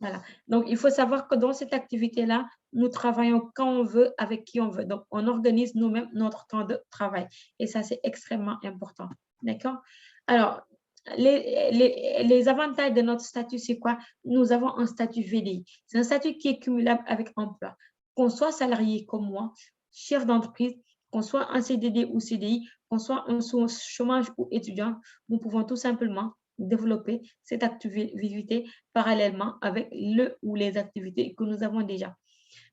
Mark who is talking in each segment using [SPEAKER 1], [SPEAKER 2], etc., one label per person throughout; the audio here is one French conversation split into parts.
[SPEAKER 1] Voilà. Donc, il faut savoir que dans cette activité-là, nous travaillons quand on veut, avec qui on veut. Donc, on organise nous-mêmes notre temps de travail. Et ça, c'est extrêmement important. D'accord? Alors, les avantages de notre statut, c'est quoi? Nous avons un statut VDI. C'est un statut qui est cumulable avec emploi. Qu'on soit salarié comme moi, chef d'entreprise, qu'on soit en CDD ou CDI, qu'on soit en chômage ou étudiant, nous pouvons tout simplement développer cette activité parallèlement avec le ou les activités que nous avons déjà.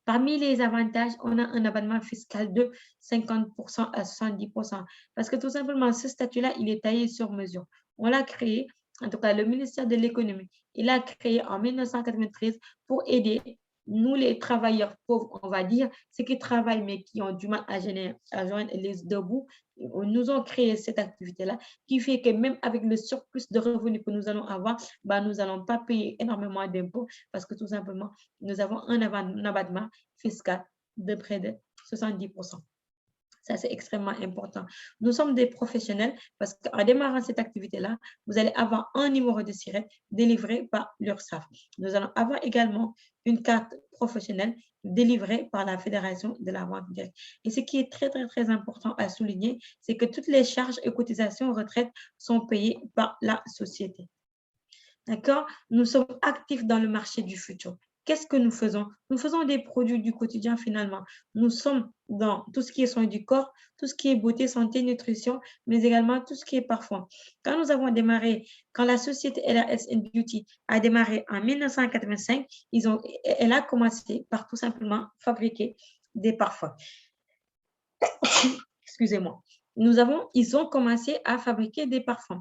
[SPEAKER 1] Parmi les avantages, on a un abattement fiscal de 50% à 70%. Parce que tout simplement, ce statut-là, il est taillé sur mesure. On l'a créé, en tout cas, le ministère de l'économie, il l'a créé en 1993 pour aider nous, les travailleurs pauvres, on va dire, ceux qui travaillent mais qui ont du mal à joindre les deux bouts. Nous ont créé cette activité-là qui fait que même avec le surplus de revenus que nous allons avoir, bah, nous n'allons pas payer énormément d'impôts parce que tout simplement, nous avons un abattement fiscal de près de 70%. Ça, c'est extrêmement important. Nous sommes des professionnels parce qu'en démarrant cette activité-là, vous allez avoir un numéro de SIRET délivré par l'URSSAF. Nous allons avoir également une carte professionnelle délivrée par la Fédération de la vente directe. Et ce qui est très, très, très important à souligner, c'est que toutes les charges et cotisations retraite sont payées par la société. D'accord? Nous sommes actifs dans le marché du futur. Qu'est-ce que nous faisons? Nous faisons des produits du quotidien finalement. Nous sommes dans tout ce qui est soins du corps, tout ce qui est beauté, santé, nutrition, mais également tout ce qui est parfum. Quand nous avons démarré, quand la société LRS Beauty a démarré en 1985, elle a commencé par tout simplement fabriquer des parfums. Excusez-moi. Ils ont commencé à fabriquer des parfums.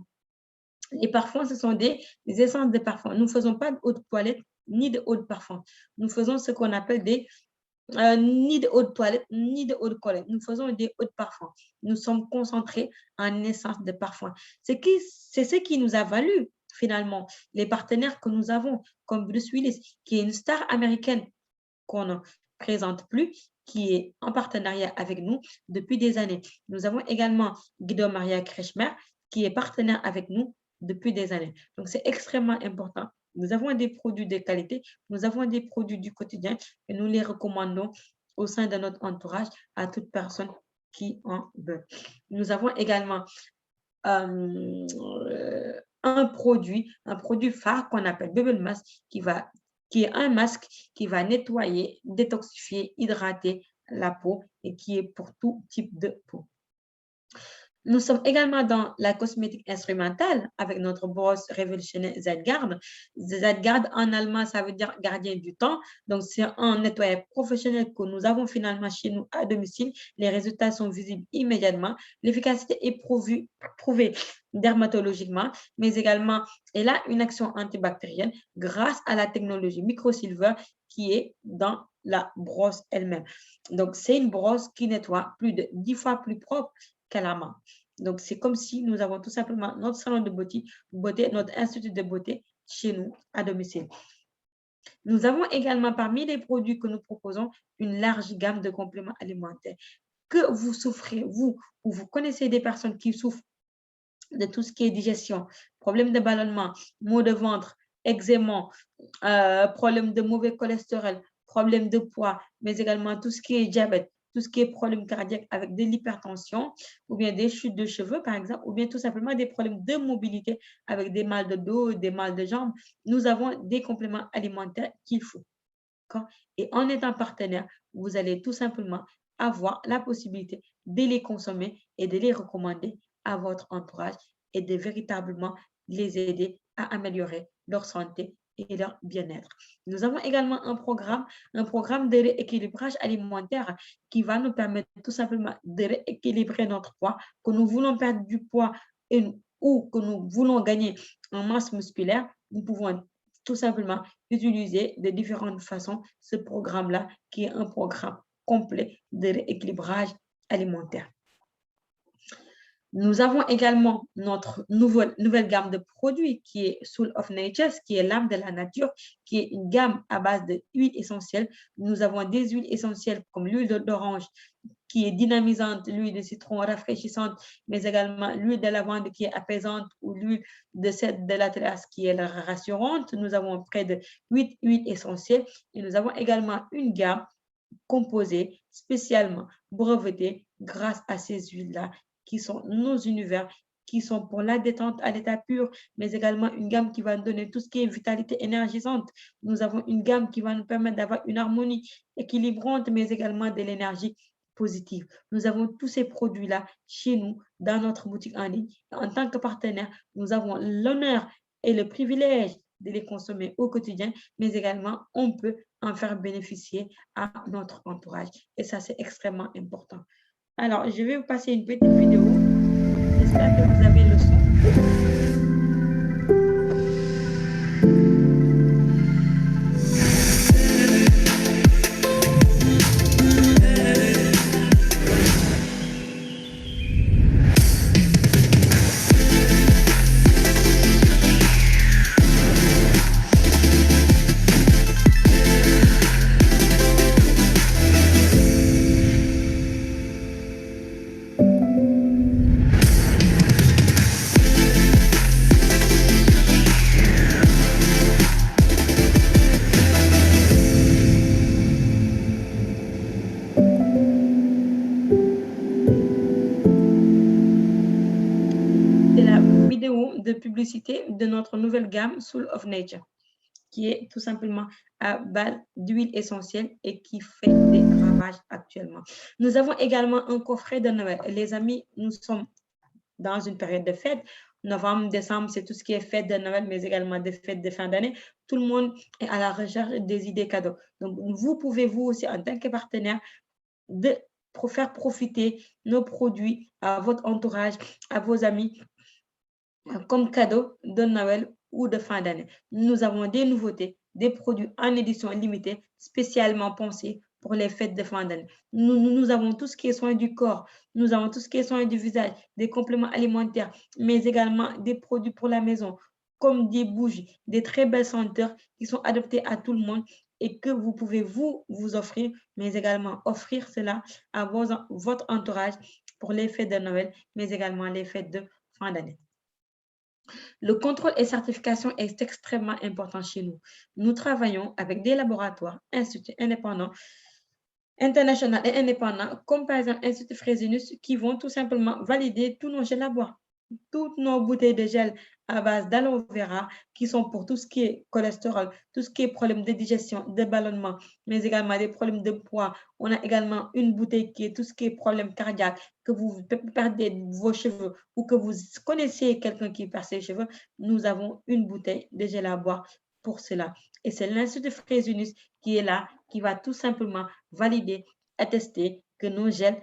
[SPEAKER 1] Les parfums, ce sont des essences de parfum. Nous ne faisons pas de eau de toilette ni de eau de parfum. Nous faisons ce qu'on appelle ni de eau de toilette, ni de eau de colette. Nous faisons des eaux de parfum. Nous sommes concentrés en essence de parfum. C'est ce qui nous a valu, finalement, les partenaires que nous avons, comme Bruce Willis, qui est une star américaine qu'on ne présente plus, qui est en partenariat avec nous depuis des années. Nous avons également Guido Maria Kretschmer, qui est partenaire avec nous depuis des années. Donc, c'est extrêmement important. Nous avons des produits de qualité, nous avons des produits du quotidien et nous les recommandons au sein de notre entourage à toute personne qui en veut. Nous avons également un produit phare qu'on appelle Bubble Mask qui est un masque qui va nettoyer, détoxifier, hydrater la peau et qui est pour tout type de peau. Nous sommes également dans la cosmétique instrumentale avec notre brosse révolutionnaire Z-Guard. Z-Guard en allemand, ça veut dire gardien du temps. Donc, c'est un nettoyage professionnel que nous avons finalement chez nous à domicile. Les résultats sont visibles immédiatement. L'efficacité est prouvée dermatologiquement, mais également, elle a une action antibactérienne grâce à la technologie microsilver qui est dans la brosse elle-même. Donc, c'est une brosse qui nettoie plus de 10 fois plus propre qu'à la main. Donc, c'est comme si nous avons tout simplement notre salon de beauté, notre institut de beauté chez nous à domicile. Nous avons également parmi les produits que nous proposons une large gamme de compléments alimentaires. Que vous souffrez, vous, ou vous connaissez des personnes qui souffrent de tout ce qui est digestion, problème de ballonnement, maux de ventre, eczéma, problème de mauvais cholestérol, problème de poids, mais également tout ce qui est diabète, tout ce qui est problème cardiaque avec de l'hypertension, ou bien des chutes de cheveux, par exemple, ou bien tout simplement des problèmes de mobilité avec des mal de dos, des mal de jambes, nous avons des compléments alimentaires qu'il faut. Et en étant partenaire, vous allez tout simplement avoir la possibilité de les consommer et de les recommander à votre entourage et de véritablement les aider à améliorer leur santé et leur bien-être. Nous avons également un programme de rééquilibrage alimentaire qui va nous permettre tout simplement de rééquilibrer notre poids, que nous voulons perdre du poids ou que nous voulons gagner en masse musculaire, nous pouvons tout simplement utiliser de différentes façons ce programme-là qui est un programme complet de rééquilibrage alimentaire. Nous avons également notre nouvelle gamme de produits qui est Soul of Nature, qui est l'âme de la nature, qui est une gamme à base d'huiles essentielles. Nous avons des huiles essentielles comme l'huile d'orange qui est dynamisante, l'huile de citron rafraîchissante, mais également l'huile de lavande qui est apaisante ou l'huile de cèdre de l'Atlas qui est rassurante. Nous avons près de 8 huiles essentielles et nous avons également une gamme composée spécialement brevetée grâce à ces huiles-là qui sont nos univers, qui sont pour la détente à l'état pur, mais également une gamme qui va nous donner tout ce qui est vitalité énergisante. Nous avons une gamme qui va nous permettre d'avoir une harmonie équilibrante, mais également de l'énergie positive. Nous avons tous ces produits-là chez nous, dans notre boutique en ligne. En tant que partenaire, nous avons l'honneur et le privilège de les consommer au quotidien, mais également on peut en faire bénéficier à notre entourage. Et ça, c'est extrêmement important. Alors, je vais vous passer une petite vidéo. J'espère que vous avez le son. De publicité de notre nouvelle gamme Soul of Nature, qui est tout simplement à base d'huile essentielle et qui fait des ravages actuellement. Nous avons également un coffret de Noël. Les amis, nous sommes dans une période de fête. Novembre, décembre, c'est tout ce qui est fête de Noël, mais également des fêtes de fin d'année. Tout le monde est à la recherche des idées cadeaux. Donc, vous pouvez, vous aussi, en tant que partenaire, faire profiter nos produits à votre entourage, à vos amis, comme cadeau de Noël ou de fin d'année. Nous avons des nouveautés, des produits en édition limitée, spécialement pensés pour les fêtes de fin d'année. Nous avons tout ce qui est soin du corps, nous avons tout ce qui est soin du visage, des compléments alimentaires, mais également des produits pour la maison, comme des bougies, des très belles senteurs qui sont adaptées à tout le monde et que vous pouvez vous offrir, mais également offrir cela à votre entourage pour les fêtes de Noël, mais également les fêtes de fin d'année. Le contrôle et certification est extrêmement important chez nous. Nous travaillons avec des laboratoires, instituts indépendants, internationaux et indépendants, comme par exemple l'Institut Fresenius, qui vont tout simplement valider tous nos gels à boire. Toutes nos bouteilles de gel à base d'aloe vera qui sont pour tout ce qui est cholestérol, tout ce qui est problème de digestion, de ballonnement, mais également des problèmes de poids. On a également une bouteille qui est tout ce qui est problème cardiaque, que vous perdez vos cheveux ou que vous connaissez quelqu'un qui perd ses cheveux. Nous avons une bouteille de gel à boire pour cela. Et c'est l'Institut Fresenius qui est là, qui va tout simplement valider, attester que nos gels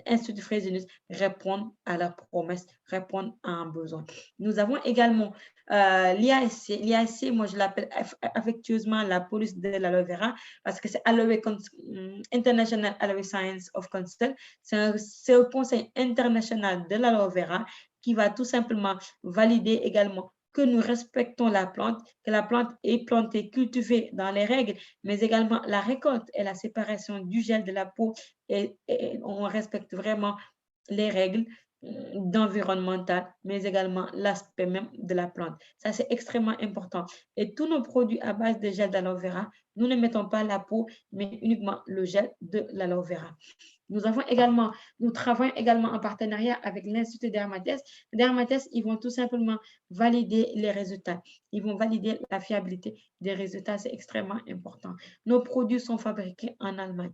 [SPEAKER 1] Institut Fresenius répondent à la promesse, répondent à un besoin. Nous avons également l'IASC. L'IASC, moi, je l'appelle affectueusement la police de l'aloe vera parce que c'est International Aloe Science of Council. C'est un conseil international de l'aloe vera qui va tout simplement valider également que nous respectons la plante, que la plante est plantée, cultivée dans les règles, mais également la récolte et la séparation du gel de la peau et on respecte vraiment les règles d'environnemental, mais également l'aspect même de la plante. Ça, c'est extrêmement important. Et tous nos produits à base de gel d'aloe vera, nous ne mettons pas la peau, mais uniquement le gel de l'aloe vera. Nous travaillons également en partenariat avec l'Institut Dermates. Dermates, ils vont tout simplement valider les résultats. Ils vont valider la fiabilité des résultats. C'est extrêmement important. Nos produits sont fabriqués en Allemagne.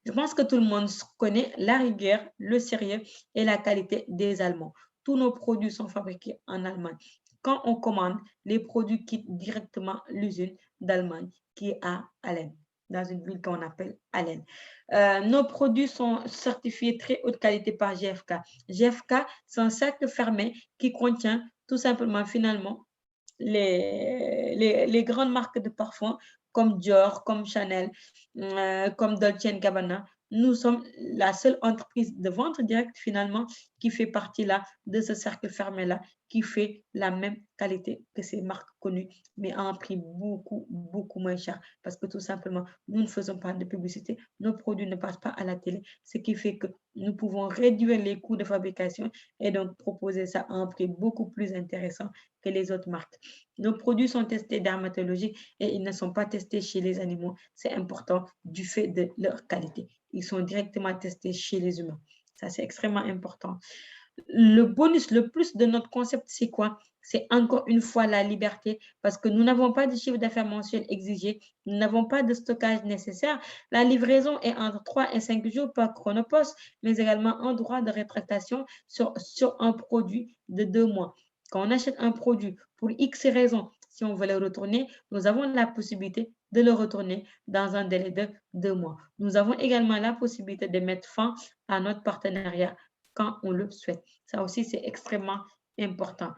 [SPEAKER 1] Je pense que tout le monde connaît la rigueur, le sérieux et la qualité des Allemands. Tous nos produits sont fabriqués en Allemagne. Quand on commande, les produits quittent directement l'usine d'Allemagne qui est à Allen, dans une ville qu'on appelle Allen. Nos produits sont certifiés très haute qualité par GFK. GFK, c'est un cercle fermé qui contient tout simplement finalement les grandes marques de parfums comme Dior, comme Chanel, comme Dolce & Gabbana. Nous sommes la seule entreprise de vente directe finalement qui fait partie là de ce cercle fermé là qui fait la même qualité que ces marques connues, mais à un prix beaucoup, beaucoup moins cher. Parce que tout simplement, nous ne faisons pas de publicité, nos produits ne passent pas à la télé, ce qui fait que nous pouvons réduire les coûts de fabrication et donc proposer ça à un prix beaucoup plus intéressant que les autres marques. Nos produits sont testés dermatologiques et ils ne sont pas testés chez les animaux. C'est important du fait de leur qualité. Ils sont directement testés chez les humains. Ça, c'est extrêmement important. Le bonus, le plus de notre concept, c'est quoi? C'est encore une fois la liberté parce que nous n'avons pas de chiffre d'affaires mensuel exigé, nous n'avons pas de stockage nécessaire. La livraison est entre 3 et 5 jours par chronopost, mais également un droit de rétractation sur un produit de 2 mois. Quand on achète un produit pour X raisons, si on veut le retourner, nous avons la possibilité de le retourner dans un délai de 2 mois. Nous avons également la possibilité de mettre fin à notre partenariat quand on le souhaite. Ça aussi, c'est extrêmement important.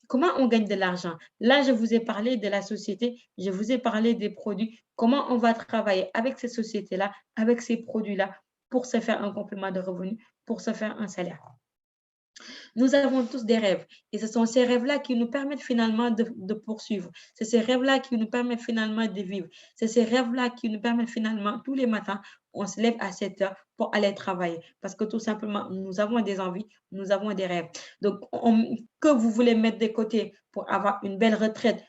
[SPEAKER 1] Comment on gagne de l'argent? Là, je vous ai parlé de la société, je vous ai parlé des produits. Comment on va travailler avec ces sociétés-là, avec ces produits-là, pour se faire un complément de revenu, pour se faire un salaire. Nous avons tous des rêves et ce sont ces rêves-là qui nous permettent finalement de poursuivre. C'est ces rêves-là qui nous permettent finalement de vivre. C'est ces rêves-là qui nous permettent finalement, tous les matins, on se lève à 7 heures pour aller travailler parce que tout simplement, nous avons des envies, nous avons des rêves. Donc, que vous voulez mettre de côté pour avoir une belle retraite,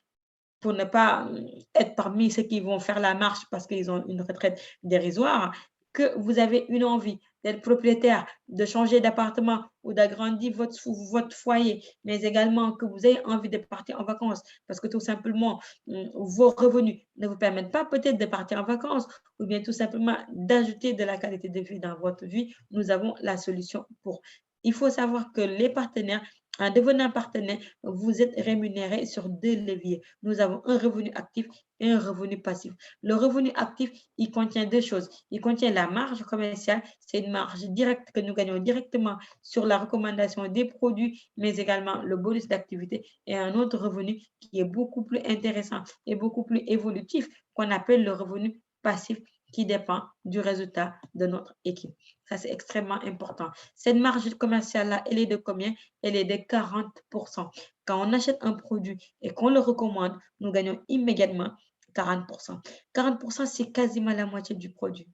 [SPEAKER 1] pour ne pas être parmi ceux qui vont faire la marche parce qu'ils ont une retraite dérisoire, que vous avez une envie d'être propriétaire, de changer d'appartement ou d'agrandir votre foyer, mais également que vous ayez envie de partir en vacances parce que tout simplement, vos revenus ne vous permettent pas peut-être de partir en vacances ou bien tout simplement d'ajouter de la qualité de vie dans votre vie, nous avons la solution pour. Il faut savoir que les partenaires, en devenant partenaire, vous êtes rémunéré sur 2 leviers. Nous avons un revenu actif et un revenu passif. Le revenu actif, il contient 2 choses. Il contient la marge commerciale, c'est une marge directe que nous gagnons directement sur la recommandation des produits, mais également le bonus d'activité et un autre revenu qui est beaucoup plus intéressant et beaucoup plus évolutif qu'on appelle le revenu passif qui dépend du résultat de notre équipe. Ça, c'est extrêmement important. Cette marge commerciale-là, elle est de combien? Elle est de 40%. Quand on achète un produit et qu'on le recommande, nous gagnons immédiatement 40%. 40%, c'est quasiment la moitié du produit.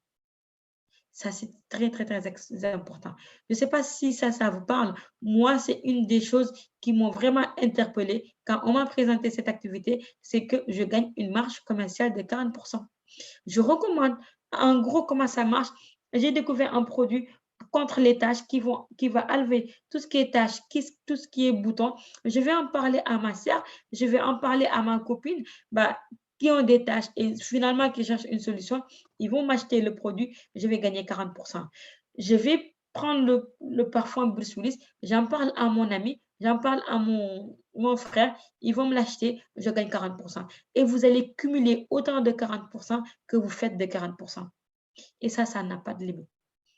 [SPEAKER 1] Ça, c'est très, très, très important. Je ne sais pas si ça vous parle. Moi, c'est une des choses qui m'ont vraiment interpellée quand on m'a présenté cette activité, c'est que je gagne une marge commerciale de 40%. Je recommande, en gros, comment ça marche. J'ai découvert un produit contre les tâches qui va enlever tout ce qui est tâches, tout ce qui est bouton. Je vais en parler à ma sœur, je vais en parler à ma copine qui ont des tâches et finalement qui cherchent une solution. Ils vont m'acheter le produit, je vais gagner 40%. Je vais prendre le parfum Bruce Willis, j'en parle à mon ami, j'en parle à mon frère, ils vont me l'acheter, je gagne 40%. Et vous allez cumuler autant de 40% que vous faites de 40%. Et ça n'a pas de limite.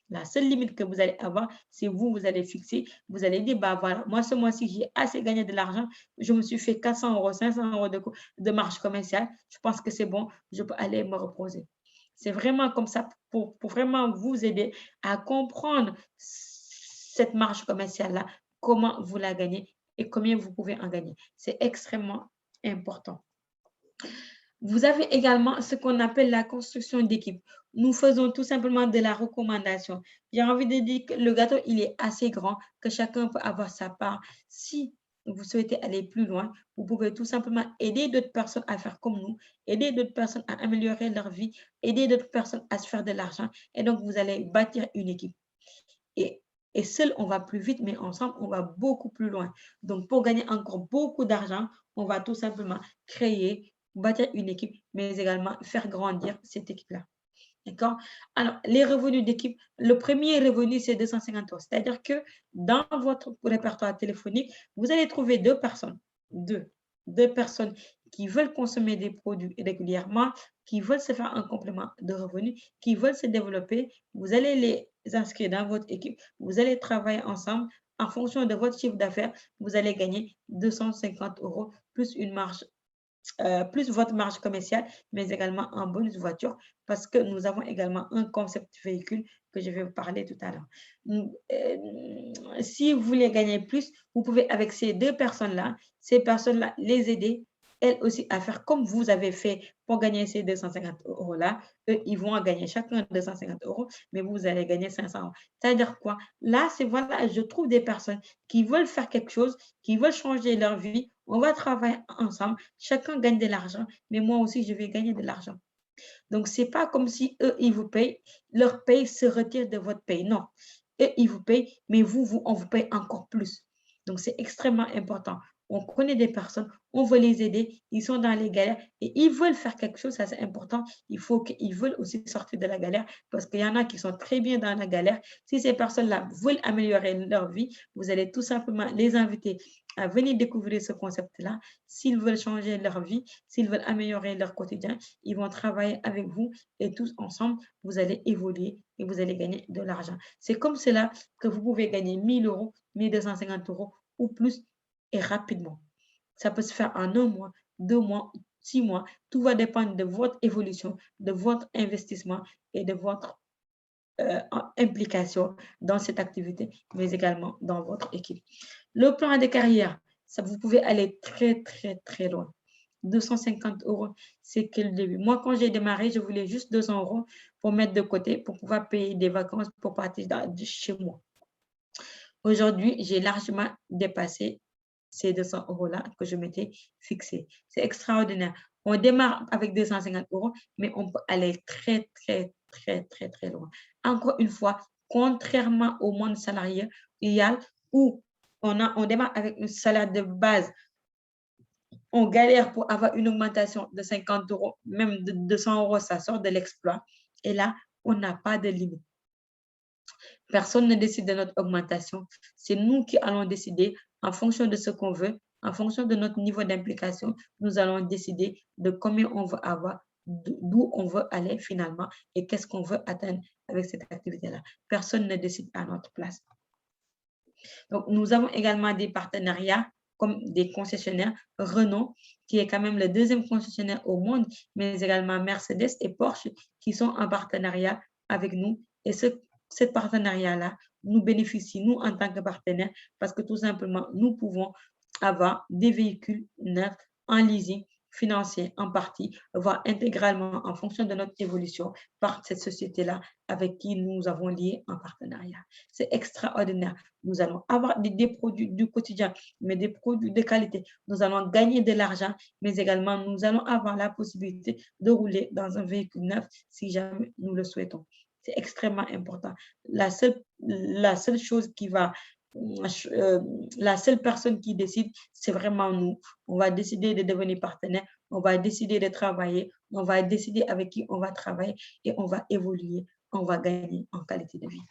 [SPEAKER 1] La seule limite que vous allez avoir, c'est vous allez fixer, vous allez dire, bah voilà, moi ce mois-ci, j'ai assez gagné de l'argent, je me suis fait 400 euros, 500 euros de marge commerciale, je pense que c'est bon, je peux aller me reposer. C'est vraiment comme ça pour vraiment vous aider à comprendre cette marge commerciale-là, comment vous la gagnez et combien vous pouvez en gagner. C'est extrêmement important. Vous avez également ce qu'on appelle la construction d'équipe. Nous faisons tout simplement de la recommandation. J'ai envie de dire que le gâteau, il est assez grand, que chacun peut avoir sa part. Si vous souhaitez aller plus loin, vous pouvez tout simplement aider d'autres personnes à faire comme nous, aider d'autres personnes à améliorer leur vie, aider d'autres personnes à se faire de l'argent. Et donc, vous allez bâtir une équipe. Et seul, on va plus vite, mais ensemble, on va beaucoup plus loin. Donc, pour gagner encore beaucoup d'argent, on va tout simplement créer, bâtir une équipe, mais également faire grandir cette équipe-là. D'accord? Alors, les revenus d'équipe, le premier revenu, c'est 250 euros. C'est-à-dire que dans votre répertoire téléphonique, vous allez trouver deux personnes qui veulent consommer des produits régulièrement, qui veulent se faire un complément de revenus, qui veulent se développer. Vous allez les inscrire dans votre équipe. Vous allez travailler ensemble. En fonction de votre chiffre d'affaires, vous allez gagner 250 euros plus une marge plus votre marge commerciale, mais également un bonus voiture parce que nous avons également un concept véhicule que je vais vous parler tout à l'heure. Si vous voulez gagner plus, vous pouvez avec ces personnes-là, les aider, elles aussi, à faire comme vous avez fait pour gagner ces 250 euros-là. Eux, ils vont gagner chacun 250 euros, mais vous allez gagner 500 euros. C'est-à-dire quoi? Là, c'est voilà, je trouve des personnes qui veulent faire quelque chose, qui veulent changer leur vie. On va travailler ensemble. Chacun gagne de l'argent, mais moi aussi, je vais gagner de l'argent. Donc, ce n'est pas comme si eux, ils vous payent, leur paye se retire de votre paye. Non, eux, ils vous payent, mais on vous paye encore plus. Donc, c'est extrêmement important. On connaît des personnes, on veut les aider, ils sont dans les galères et ils veulent faire quelque chose, ça c'est important. Il faut qu'ils veulent aussi sortir de la galère parce qu'il y en a qui sont très bien dans la galère. Si ces personnes-là veulent améliorer leur vie, vous allez tout simplement les inviter à venir découvrir ce concept-là. S'ils veulent changer leur vie, s'ils veulent améliorer leur quotidien, ils vont travailler avec vous et tous ensemble, vous allez évoluer et vous allez gagner de l'argent. C'est comme cela que vous pouvez gagner 1000 euros, 1250 euros ou plus et rapidement. Ça peut se faire en 1 mois, 2 mois, 6 mois. Tout va dépendre de votre évolution, de votre investissement et de votre implication dans cette activité, mais également dans votre équipe. Le plan de carrière, ça, vous pouvez aller très, très, très loin. 250 euros, c'est que le début. Moi, quand j'ai démarré, je voulais juste 200 euros pour mettre de côté, pour pouvoir payer des vacances pour partir de chez moi. Aujourd'hui, j'ai largement dépassé ces 200 euros-là que je m'étais fixé. C'est extraordinaire. On démarre avec 250 euros, mais on peut aller très, très, très, très, très loin. Encore une fois, contrairement au monde salarial où on démarre avec un salaire de base, on galère pour avoir une augmentation de 50 euros, même de 200 euros, ça sort de l'exploit. Et là, on n'a pas de limite. Personne ne décide de notre augmentation. C'est nous qui allons décider en fonction de ce qu'on veut, en fonction de notre niveau d'implication. Nous allons décider de combien on veut avoir, d'où on veut aller finalement et qu'est-ce qu'on veut atteindre avec cette activité-là. Personne ne décide à notre place. Donc, nous avons également des partenariats comme des concessionnaires Renault, qui est quand même le deuxième concessionnaire au monde, mais également Mercedes et Porsche qui sont en partenariat avec nous. Et ce partenariat-là nous bénéficie, nous, en tant que partenaires, parce que tout simplement, nous pouvons avoir des véhicules neufs en leasing financier en partie, voire intégralement en fonction de notre évolution par cette société-là avec qui nous avons lié un partenariat. C'est extraordinaire. Nous allons avoir des produits du quotidien, mais des produits de qualité. Nous allons gagner de l'argent, mais également nous allons avoir la possibilité de rouler dans un véhicule neuf si jamais nous le souhaitons. C'est extrêmement important. La seule chose qui va la seule personne qui décide, c'est vraiment nous. On va décider de devenir partenaire, on va décider de travailler, on va décider avec qui on va travailler et on va évoluer, on va gagner en qualité de vie.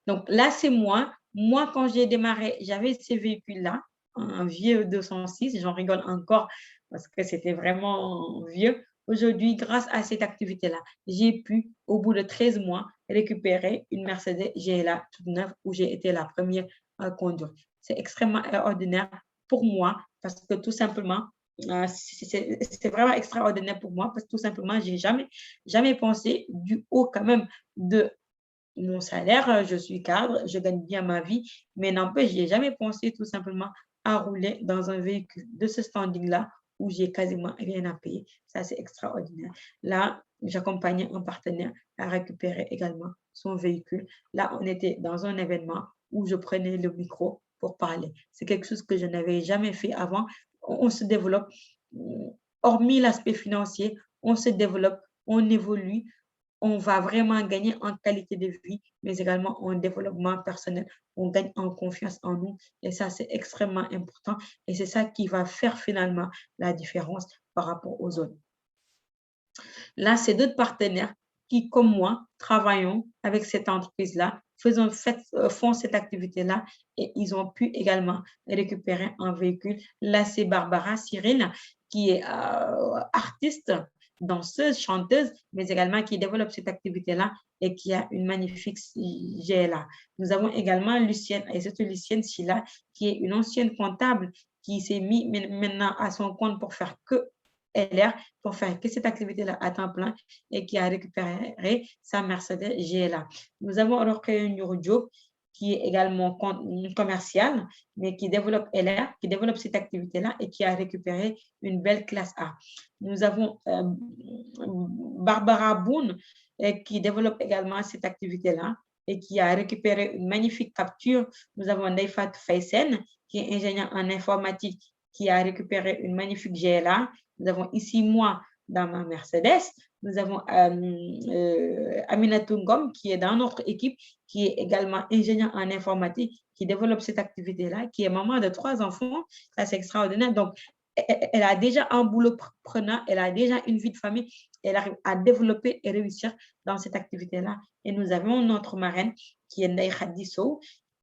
[SPEAKER 1] Donc là, c'est moi. Moi, quand j'ai démarré, j'avais ces véhicules-là, un vieux 206, j'en rigole encore parce que c'était vraiment vieux. Aujourd'hui, grâce à cette activité-là, j'ai pu, au bout de 13 mois, récupérer une Mercedes GLA toute neuve où j'ai été la première à conduire. C'est extrêmement ordinaire pour moi parce que tout simplement, c'est vraiment extraordinaire pour moi parce que tout simplement, je n'ai jamais pensé du haut quand même de mon salaire, je suis cadre, je gagne bien ma vie, mais n'empêche, je n'ai jamais pensé tout simplement à rouler dans un véhicule de ce standing-là où j'ai quasiment rien à payer. Ça, c'est extraordinaire. Là, j'accompagnais un partenaire à récupérer également son véhicule. Là, on était dans un événement où je prenais le micro pour parler. C'est quelque chose que je n'avais jamais fait avant. On se développe, hormis l'aspect financier, on se développe, on évolue, on va vraiment gagner en qualité de vie, mais également en développement personnel. On gagne en confiance en nous et ça, c'est extrêmement important et c'est ça qui va faire finalement la différence par rapport aux autres. Là, c'est d'autres partenaires qui, comme moi, travaillons avec cette entreprise-là, font cette activité-là et ils ont pu également récupérer un véhicule. Là, c'est Barbara Cyril qui est artiste, danseuse, chanteuse, mais également qui développe cette activité-là et qui a une magnifique GLA. Nous avons également Lucienne, et c'est Lucienne Silla, qui est une ancienne comptable qui s'est mis maintenant à son compte pour faire que LR, pour faire que cette activité-là à temps plein et qui a récupéré sa Mercedes GLA. Nous avons Rokhaya Diop, qui est également commercial, mais qui développe LR, qui développe cette activité-là et qui a récupéré une belle classe A. Nous avons Barbara Boone, qui développe également cette activité-là et qui a récupéré une magnifique capture. Nous avons Neifat Faysen, qui est ingénieur en informatique, qui a récupéré une magnifique GLA. Nous avons ici moi dans ma Mercedes. Nous avons Amina Tungom, qui est dans notre équipe, qui est également ingénieur en informatique, qui développe cette activité-là, qui est maman de 3 enfants. Ça, c'est extraordinaire. Donc, elle a déjà un boulot prenant, elle a déjà une vie de famille, elle arrive à développer et réussir dans cette activité-là. Et nous avons notre marraine, qui est Ndaï Khadiso,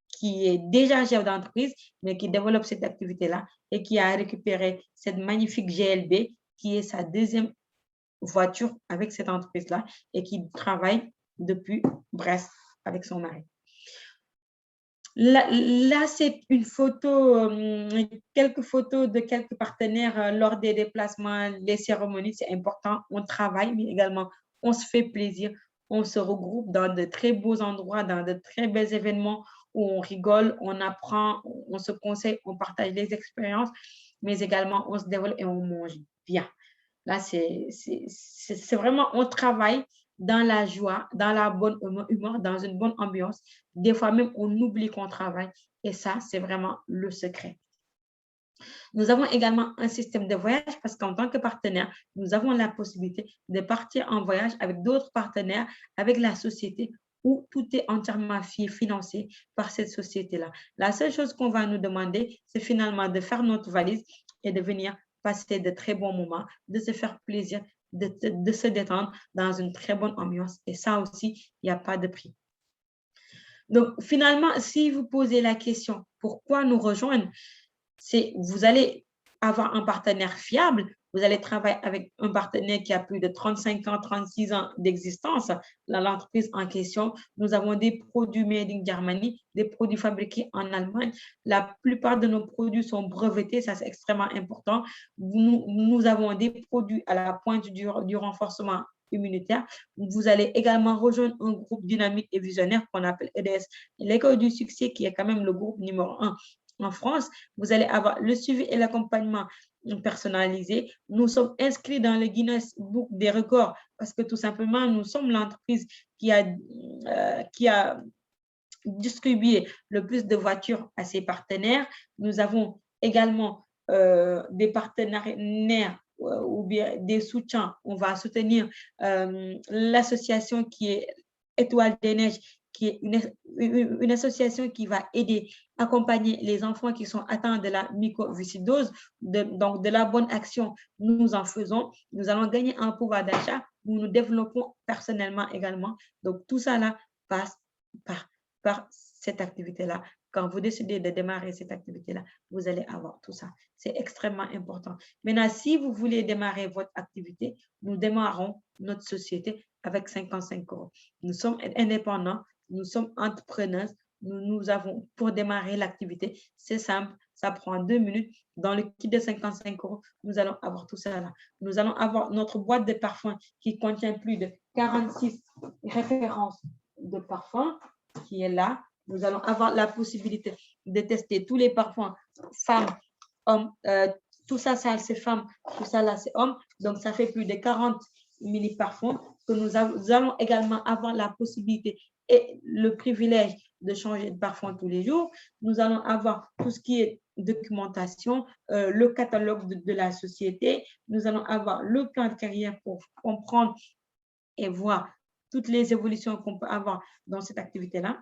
[SPEAKER 1] qui est déjà chef d'entreprise, mais qui développe cette activité-là et qui a récupéré cette magnifique GLB, qui est sa deuxième voiture avec cette entreprise-là et qui travaille depuis Brest avec son mari. Là c'est une photo, quelques photos de quelques partenaires lors des déplacements, les cérémonies, c'est important. On travaille, mais également, on se fait plaisir. On se regroupe dans de très beaux endroits, dans de très bels événements où on rigole, on apprend, on se conseille, on partage les expériences, mais également, on se développe et on mange bien. Là, c'est vraiment, on travaille dans la joie, dans la bonne humeur, dans une bonne ambiance. Des fois même, on oublie qu'on travaille. Et ça, c'est vraiment le secret. Nous avons également un système de voyage parce qu'en tant que partenaire, nous avons la possibilité de partir en voyage avec d'autres partenaires, avec la société où tout est entièrement financé par cette société-là. La seule chose qu'on va nous demander, c'est finalement de faire notre valise et de venir passer de très bons moments, de se faire plaisir, de se détendre dans une très bonne ambiance. Et ça aussi, il n'y a pas de prix. Donc, finalement, si vous posez la question, pourquoi nous rejoindre, c'est vous allez avoir un partenaire fiable, vous allez travailler avec un partenaire qui a plus de 35 ans, 36 ans d'existence. L'entreprise en question, nous avons des produits made in Germany, des produits fabriqués en Allemagne. La plupart de nos produits sont brevetés, ça c'est extrêmement important. Nous avons des produits à la pointe du renforcement immunitaire. Vous allez également rejoindre un groupe dynamique et visionnaire qu'on appelle EDS, l'école du succès, qui est quand même le groupe numéro 1 en France. Vous allez avoir le suivi et l'accompagnement personnalisé. Nous sommes inscrits dans le Guinness Book des records parce que tout simplement, nous sommes l'entreprise qui a distribué le plus de voitures à ses partenaires. Nous avons également des partenaires ou bien des soutiens. On va soutenir l'association qui est Étoile des Neiges, qui est une association qui va aider, accompagner les enfants qui sont atteints de la mucoviscidose. Donc, de la bonne action, nous en faisons. Nous allons gagner un pouvoir d'achat. Nous nous développons personnellement également. Donc, tout ça là passe par cette activité-là. Quand vous décidez de démarrer cette activité-là, vous allez avoir tout ça. C'est extrêmement important. Maintenant, si vous voulez démarrer votre activité, nous démarrons notre société avec 55 €. Nous sommes indépendants, nous sommes entrepreneurs. Nous avons, pour démarrer l'activité, c'est simple, ça prend 2 minutes. Dans le kit de 55 €, nous allons avoir tout ça là. Nous allons avoir notre boîte de parfums qui contient plus de 46 références de parfums qui est là. Nous allons avoir la possibilité de tester tous les parfums femmes, hommes, tout ça, c'est femmes, tout ça là, c'est hommes. Donc, ça fait plus de 40 mini parfums que nous allons également avoir la possibilité et le privilège de changer de parfum tous les jours. Nous allons avoir tout ce qui est documentation, le catalogue de la société. Nous allons avoir le plan de carrière pour comprendre et voir toutes les évolutions qu'on peut avoir dans cette activité-là.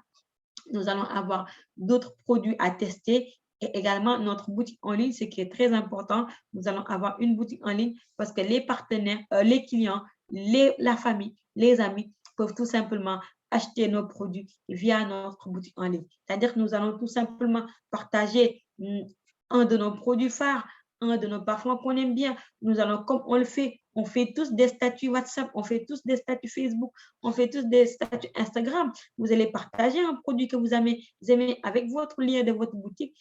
[SPEAKER 1] Nous allons avoir d'autres produits à tester et également notre boutique en ligne, ce qui est très important. Nous allons avoir une boutique en ligne parce que les partenaires, les clients, la famille, les amis peuvent tout simplement acheter nos produits via notre boutique en ligne. C'est-à-dire que nous allons tout simplement partager un de nos produits phares, un de nos parfums qu'on aime bien. Nous allons, comme on le fait, on fait tous des statuts WhatsApp, on fait tous des statuts Facebook, on fait tous des statuts Instagram. Vous allez partager un produit que vous aimez avec votre lien de votre boutique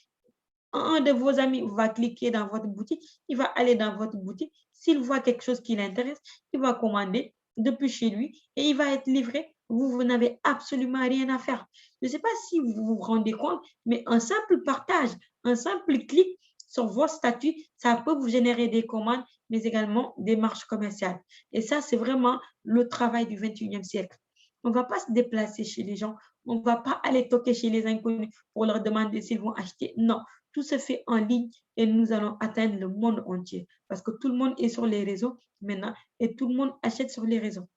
[SPEAKER 1] un de vos amis va cliquer dans votre boutique, il va aller dans votre boutique. S'il voit quelque chose qui l'intéresse, il va commander depuis chez lui et il va être livré. Vous n'avez absolument rien à faire. Je ne sais pas si vous vous rendez compte, mais un simple partage, un simple clic sur vos statuts, ça peut vous générer des commandes, mais également des marges commerciales. Et ça, c'est vraiment le travail du 21e siècle. On ne va pas se déplacer chez les gens, on ne va pas aller toquer chez les inconnus pour leur demander s'ils vont acheter. Non, tout se fait en ligne et nous allons atteindre le monde entier parce que tout le monde est sur les réseaux maintenant et tout le monde achète sur les réseaux.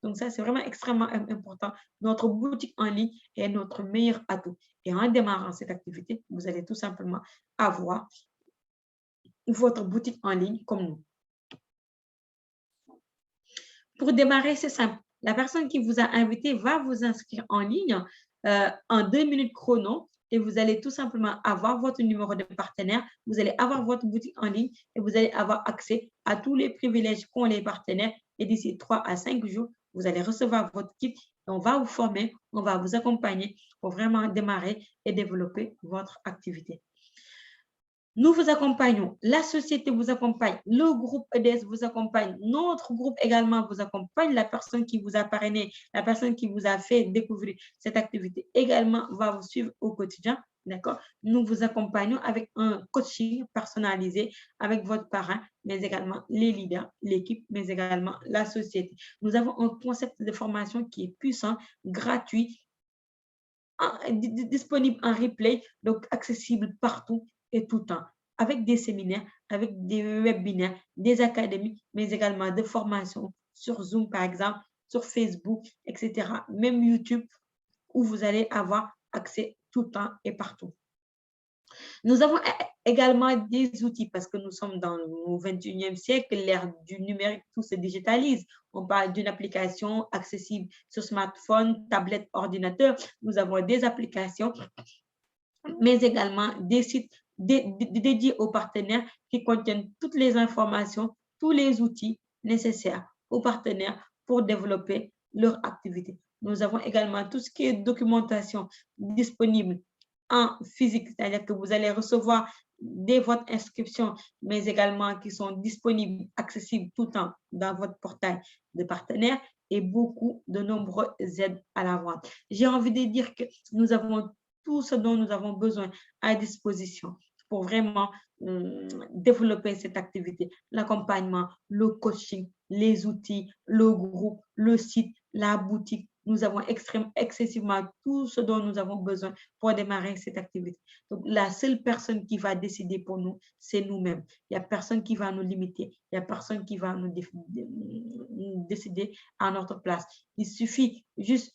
[SPEAKER 1] Donc ça, c'est vraiment extrêmement important. Notre boutique en ligne est notre meilleur atout. Et en démarrant cette activité, vous allez tout simplement avoir votre boutique en ligne comme nous. Pour démarrer, c'est simple. La personne qui vous a invité va vous inscrire en ligne en 2 minutes chrono et vous allez tout simplement avoir votre numéro de partenaire, vous allez avoir votre boutique en ligne et vous allez avoir accès à tous les privilèges qu'ont les partenaires. Et d'ici 3 à 5 jours, vous allez recevoir votre kit. On va vous former, on va vous accompagner pour vraiment démarrer et développer votre activité. Nous vous accompagnons, la société vous accompagne, le groupe EDS vous accompagne, notre groupe également vous accompagne, la personne qui vous a parrainé, la personne qui vous a fait découvrir cette activité également va vous suivre au quotidien, d'accord? Nous vous accompagnons avec un coaching personnalisé avec votre parrain, mais également les leaders, l'équipe, mais également la société. Nous avons un concept de formation qui est puissant, gratuit, disponible en replay, donc accessible partout et tout le temps, avec des séminaires, avec des webinaires, des académies, mais également des formations sur Zoom, par exemple, sur Facebook, etc. Même YouTube, où vous allez avoir accès tout le temps et partout. Nous avons également des outils parce que nous sommes dans le 21e siècle, l'ère du numérique, tout se digitalise. On parle d'une application accessible sur smartphone, tablette, ordinateur. Nous avons des applications, mais également des sites dédiés aux partenaires qui contiennent toutes les informations, tous les outils nécessaires aux partenaires pour développer leur activité. Nous avons également tout ce qui est documentation disponible en physique, c'est-à-dire que vous allez recevoir dès votre inscription, mais également qui sont disponibles, accessibles tout le temps dans votre portail de partenaires et beaucoup de nombreuses aides à la vente. J'ai envie de dire que nous avons tout ce dont nous avons besoin à disposition pour vraiment développer cette activité, l'accompagnement, le coaching, les outils, le groupe, le site, la boutique. Nous avons excessivement tout ce dont nous avons besoin pour démarrer cette activité. Donc, la seule personne qui va décider pour nous, c'est nous-mêmes. Il n'y a personne qui va nous limiter. Il n'y a personne qui va nous décider à notre place. Il suffit juste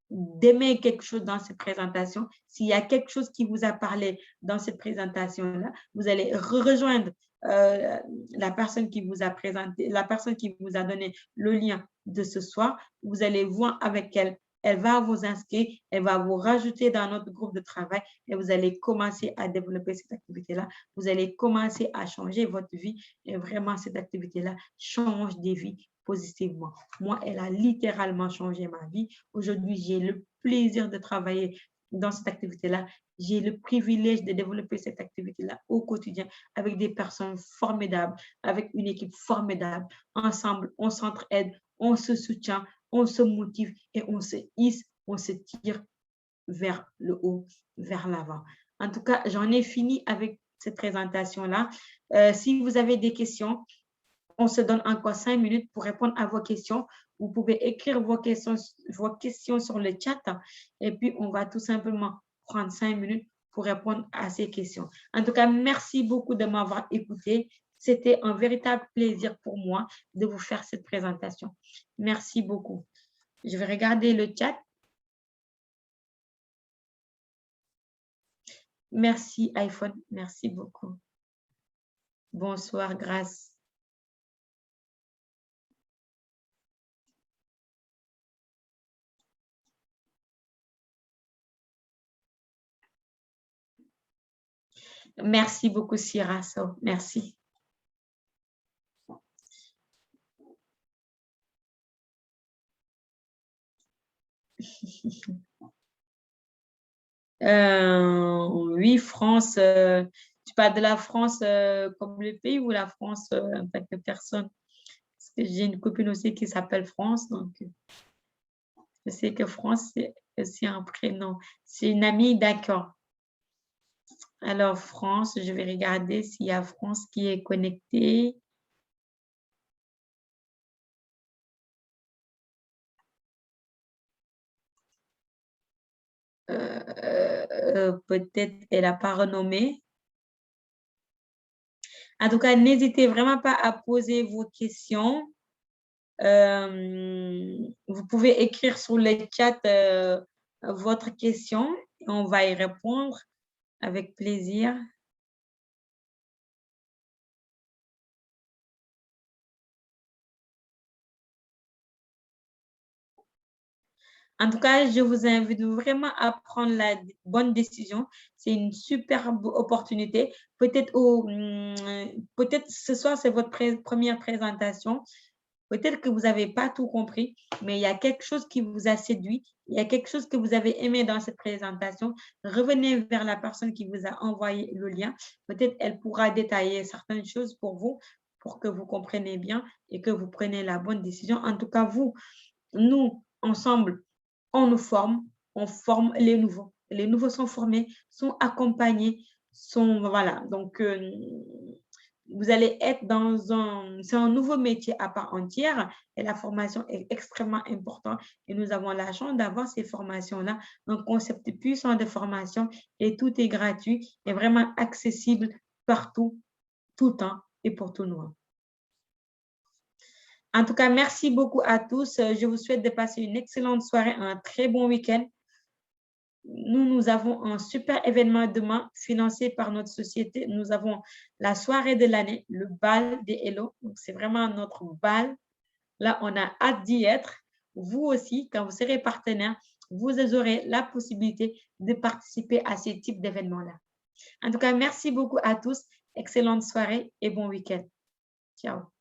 [SPEAKER 1] d'aimer quelque chose dans cette présentation. S'il y a quelque chose qui vous a parlé dans cette présentation-là, vous allez rejoindre la personne qui vous a présenté, la personne qui vous a donné le lien de ce soir. Vous allez voir avec elle. Elle va vous inscrire, elle va vous rajouter dans notre groupe de travail et vous allez commencer à développer cette activité-là. Vous allez commencer à changer votre vie et vraiment cette activité-là change des vies positivement. Moi, elle a littéralement changé ma vie. Aujourd'hui, j'ai le plaisir de travailler dans cette activité-là. J'ai le privilège de développer cette activité-là au quotidien avec des personnes formidables, avec une équipe formidable. Ensemble, on s'entraide, on se soutient, on se motive et on se hisse, on se tire vers le haut, vers l'avant. En tout cas, j'en ai fini avec cette présentation-là. Si vous avez des questions, on se donne encore 5 minutes pour répondre à vos questions. Vous pouvez écrire vos questions sur le chat et puis on va tout simplement prendre 5 minutes pour répondre à ces questions. En tout cas, merci beaucoup de m'avoir écouté. C'était un véritable plaisir pour moi de vous faire cette présentation. Merci beaucoup. Je vais regarder le chat. Merci iPhone, merci beaucoup. Bonsoir, Grâce. Merci beaucoup, Sirasso. Merci. Oui, France. Tu parles de la France comme le pays ou la France en tant que personne? Parce que j'ai une copine aussi qui s'appelle France, donc je sais que France, c'est aussi un prénom. C'est une amie, d'accord. Alors, France, je vais regarder s'il y a France qui est connectée. Peut-être elle n'a pas renommé. En tout cas, n'hésitez vraiment pas à poser vos questions. Vous pouvez écrire sur le chat votre question et on va y répondre avec plaisir. En tout cas, je vous invite vraiment à prendre la bonne décision. C'est une superbe opportunité. Peut-être ce soir, c'est votre première présentation. Peut-être que vous n'avez pas tout compris, mais il y a quelque chose qui vous a séduit. Il y a quelque chose que vous avez aimé dans cette présentation. Revenez vers la personne qui vous a envoyé le lien. Peut-être elle pourra détailler certaines choses pour vous, pour que vous compreniez bien et que vous preniez la bonne décision. En tout cas, nous, ensemble, on forme les nouveaux. Les nouveaux sont formés, sont accompagnés, voilà. Donc, vous allez être c'est un nouveau métier à part entière et la formation est extrêmement importante et nous avons la chance d'avoir ces formations-là, un concept puissant de formation et tout est gratuit et vraiment accessible partout, tout le temps et pour tout le monde. En tout cas, merci beaucoup à tous. Je vous souhaite de passer une excellente soirée, un très bon week-end. Nous avons un super événement demain financé par notre société. Nous avons la soirée de l'année, le bal des Hello. C'est vraiment notre bal. Là, on a hâte d'y être. Vous aussi, quand vous serez partenaire, vous aurez la possibilité de participer à ce type d'événements-là. En tout cas, merci beaucoup à tous. Excellente soirée et bon week-end. Ciao.